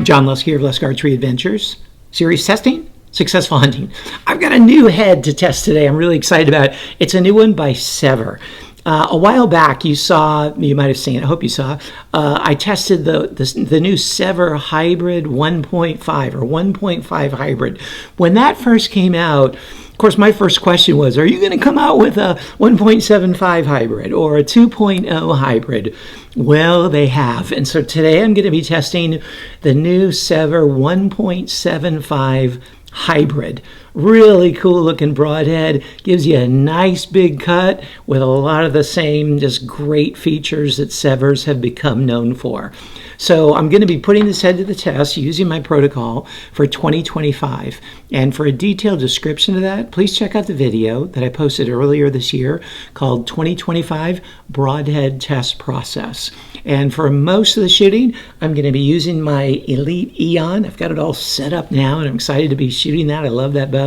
John Lusk here of Lusk Archery Adventures. Series testing, successful hunting. I've got a new head to test today. I'm really excited about it. It's a new one by Sevr. A while back, you might have seen, I hope you saw, I tested the new Sevr Hybrid 1.5 or 1.5 Hybrid. When that first came out, of course, my first question was, are you going to come out with a 1.75 hybrid or a 2.0 hybrid? Well, they have. And so today I'm going to be testing the new Sevr 1.75 hybrid. Really cool looking broadhead. Gives you a nice big cut with a lot of the same just great features that Sevrs have become known for. So I'm going to be putting this head to the test using my protocol for 2025. And for a detailed description of that, please check out the video that I posted earlier this year called 2025 Broadhead Test Process. And for most of the shooting, I'm going to be using my Elite Eon. I've got it all set up now, and I'm excited to be shooting that. I love that bow.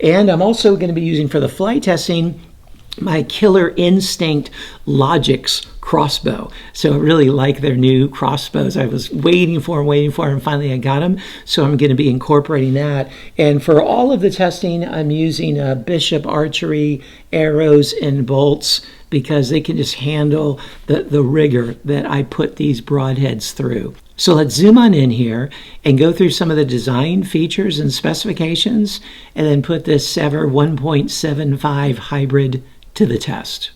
And I'm also going to be using for the flight testing my Killer Instinct LogiX crossbow. So I really like their new crossbows. I was waiting for them, and finally I got them. So I'm going to be incorporating that. And for all of the testing, I'm using Bishop Archery arrows and bolts because they can just handle the rigor that I put these broadheads through. So let's zoom on in here and go through some of the design features and specifications and then put this Sevr 1.75 hybrid to the test.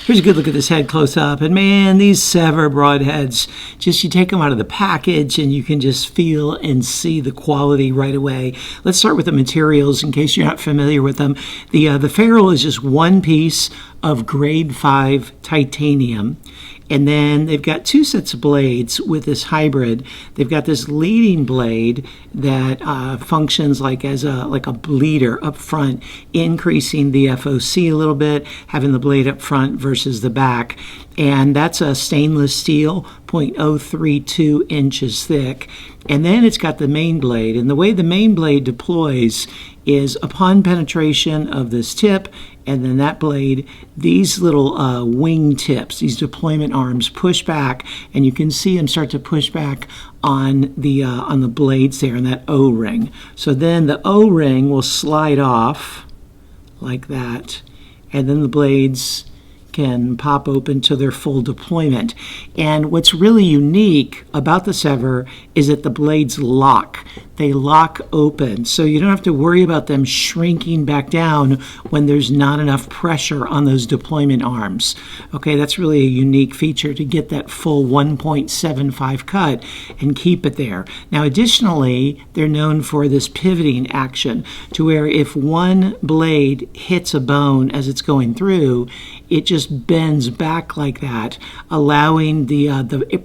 Here's a good look at this head close up, and man, these Sevr broadheads, just you take them out of the package and you can just feel and see the quality right away. Let's start with the materials in case you're not familiar with them. The ferrule is just one piece of grade 5 titanium. And then they've got two sets of blades with this hybrid. They've got this leading blade that functions like as a bleeder up front, increasing the FOC a little bit, having the blade up front versus the back. And that's a stainless steel, 0.032 inches thick. And then it's got the main blade. And the way the main blade deploys is upon penetration of this tip and then that blade, these little wing tips, these deployment arms push back, and you can see them start to push back on the blades there in that O-ring. So then the O-ring will slide off like that, and then the blades can pop open to their full deployment. And what's really unique about the Sevr is that the blades lock. They lock open, so you don't have to worry about them shrinking back down when there's not enough pressure on those deployment arms. Okay, that's really a unique feature to get that full 1.75 cut and keep it there. Now, additionally, they're known for this pivoting action to where if one blade hits a bone as it's going through, it just bends back like that, allowing the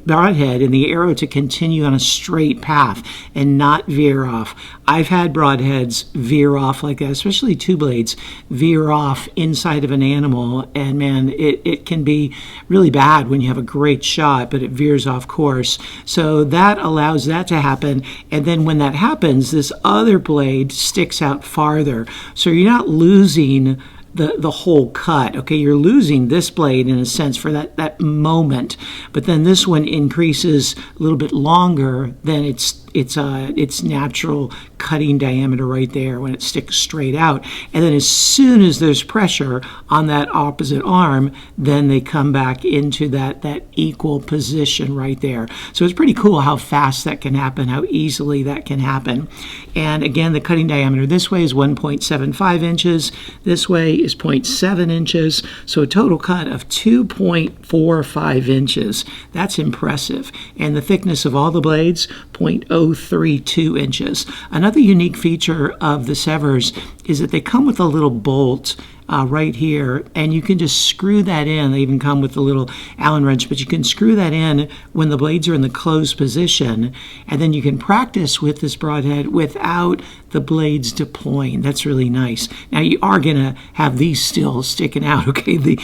broadhead and the arrow to continue on a straight path and not veer off. I've had broadheads veer off like that, especially two blades veer off inside of an animal, and man, it can be really bad when you have a great shot, but it veers off course. So that allows that to happen, and then when that happens, this other blade sticks out farther. So you're not losing the whole cut. Okay, you're losing this blade in a sense for that moment, but then this one increases a little bit longer than its natural cutting diameter right there when it sticks straight out. And then as soon as there's pressure on that opposite arm, then they come back into that equal position right there. So it's pretty cool how fast that can happen, how easily that can happen. And again, the cutting diameter this way is 1.75 inches. This way is 0.7 inches. So a total cut of 2.45 inches. That's impressive. And the thickness of all the blades, 0.032 inches. Another unique feature of the Sevrs is that they come with a little bolt right here, and you can just screw that in. They even come with a little Allen wrench, but you can screw that in when the blades are in the closed position, and then you can practice with this broadhead without the blades deploying. That's really nice. Now you are going to have these still sticking out, okay, the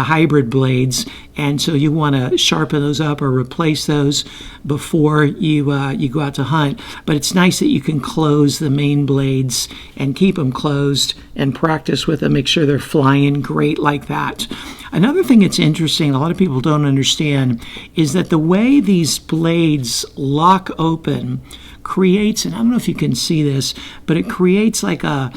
hybrid blades, and so you want to sharpen those up or replace those before you go out to hunt. But it's nice that you can close the main blades and keep them closed and practice with them. Make sure they're flying great like that. Another thing that's interesting, a lot of people don't understand, is that the way these blades lock open creates, and I don't know if you can see this, but it creates like a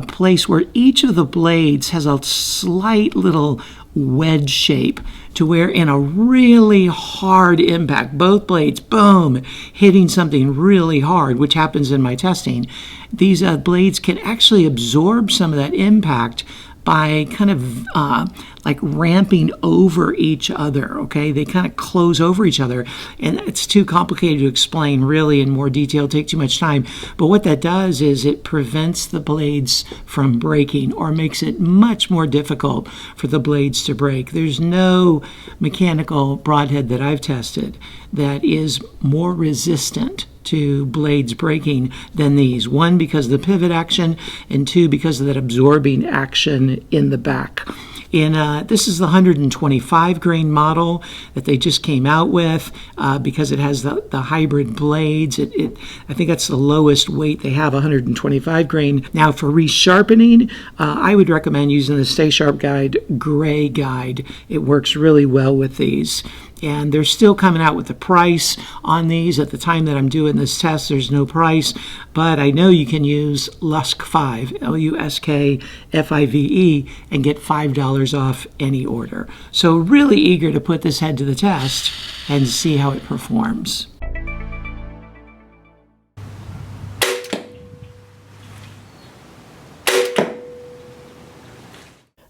place where each of the blades has a slight little wedge shape, to where in a really hard impact, both blades, boom, hitting something really hard, which happens in my testing, these blades can actually absorb some of that impact by kind of like ramping over each other, okay? They kind of close over each other, and it's too complicated to explain really in more detail, take too much time. But what that does is it prevents the blades from breaking, or makes it much more difficult for the blades to break. There's no mechanical broadhead that I've tested that is more resistant to blades breaking than these. One, because of the pivot action, and two, because of that absorbing action in the back. This is the 125 grain model that they just came out with because it has the hybrid blades. I think that's the lowest weight they have, 125 grain. Now for resharpening, I would recommend using the Stay Sharp Guide Gray Guide. It works really well with these. And they're still coming out with the price on these. At the time that I'm doing this test, there's no price, but I know you can use LuskFive, LuskFive, and get $5 off any order. So really eager to put this head to the test and see how it performs.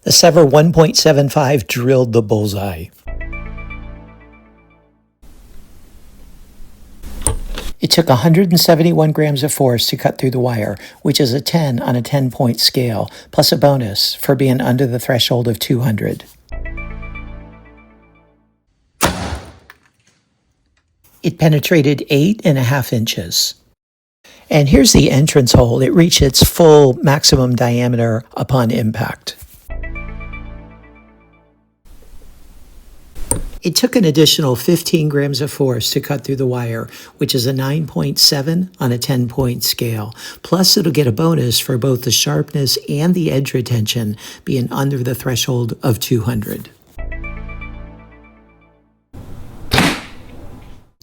The Sevr 1.75 drilled the bullseye. It took 171 grams of force to cut through the wire, which is a 10 on a 10-point scale, plus a bonus for being under the threshold of 200. It penetrated 8.5 inches. And here's the entrance hole. It reached its full maximum diameter upon impact. It took an additional 15 grams of force to cut through the wire, which is a 9.7 on a 10-point scale. Plus, it'll get a bonus for both the sharpness and the edge retention being under the threshold of 200.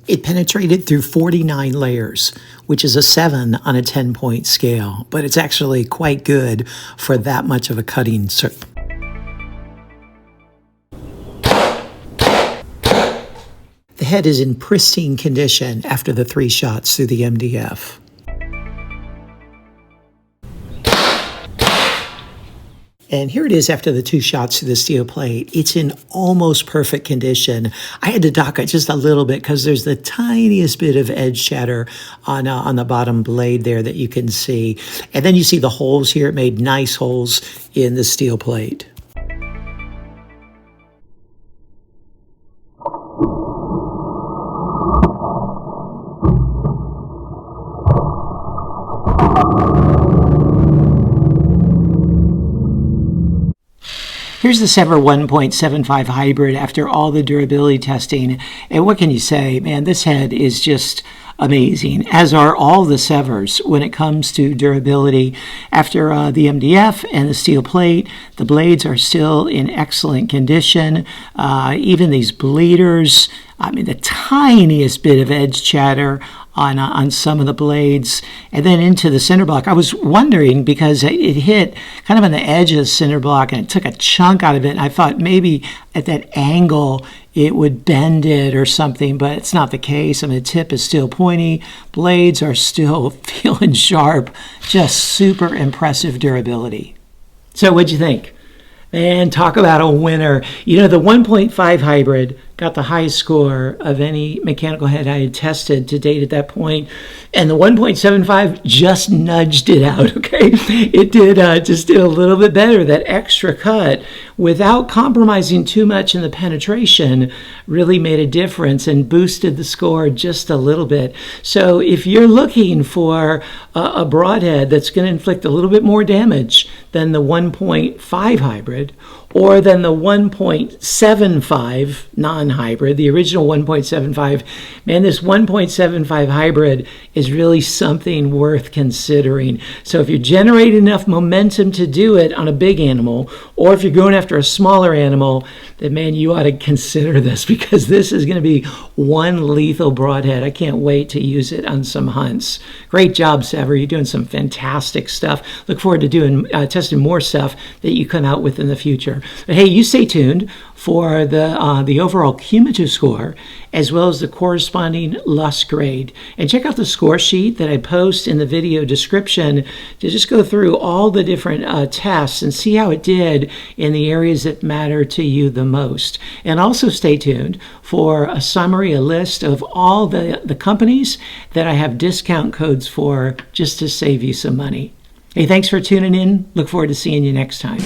It penetrated through 49 layers, which is a 7 on a 10-point scale, but it's actually quite good for that much of a cutting surface. The head is in pristine condition after the 3 shots through the MDF. And here it is after the 2 shots through the steel plate. It's in almost perfect condition. I had to dock it just a little bit because there's the tiniest bit of edge chatter on the bottom blade there that you can see. And then you see the holes here. It made nice holes in the steel plate. Here's the Sevr 1.75 hybrid after all the durability testing. And what can you say? Man, this head is just amazing, as are all the Sevrs when it comes to durability. After the MDF and the steel plate, the blades are still in excellent condition. Even these bleeders, I mean, the tiniest bit of edge chatter on some of the blades, and then into the cinder block. I was wondering because it hit kind of on the edge of the cinder block and it took a chunk out of it, and I thought maybe at that angle it would bend it or something, but it's not the case. I mean, the tip is still pointy, blades are still feeling sharp, just super impressive durability. So what'd you think? Man, talk about a winner. You know, the 1.5 hybrid got the highest score of any mechanical head I had tested to date at that point. And the 1.75 just nudged it out, okay? It did just did a little bit better. That extra cut, without compromising too much in the penetration, really made a difference and boosted the score just a little bit. So if you're looking for a broadhead that's going to inflict a little bit more damage than the 1.5 hybrid, or than the 1.75 non hybrid, the original 1.75. Man, this 1.75 hybrid is really something worth considering. So if you're generating enough momentum to do it on a big animal, or if you're going after a smaller animal, then man, you ought to consider this, because this is going to be one lethal broadhead. I can't wait to use it on some hunts. Great job, Sevr. You're doing some fantastic stuff. Look forward to doing testing more stuff that you come out with in the future. But hey, you stay tuned for the overall cumulative score, as well as the corresponding lust grade. And check out the score sheet that I post in the video description to just go through all the different tests and see how it did in the areas that matter to you the most. And also stay tuned for a summary, a list of all the companies that I have discount codes for, just to save you some money. Hey, thanks for tuning in. Look forward to seeing you next time.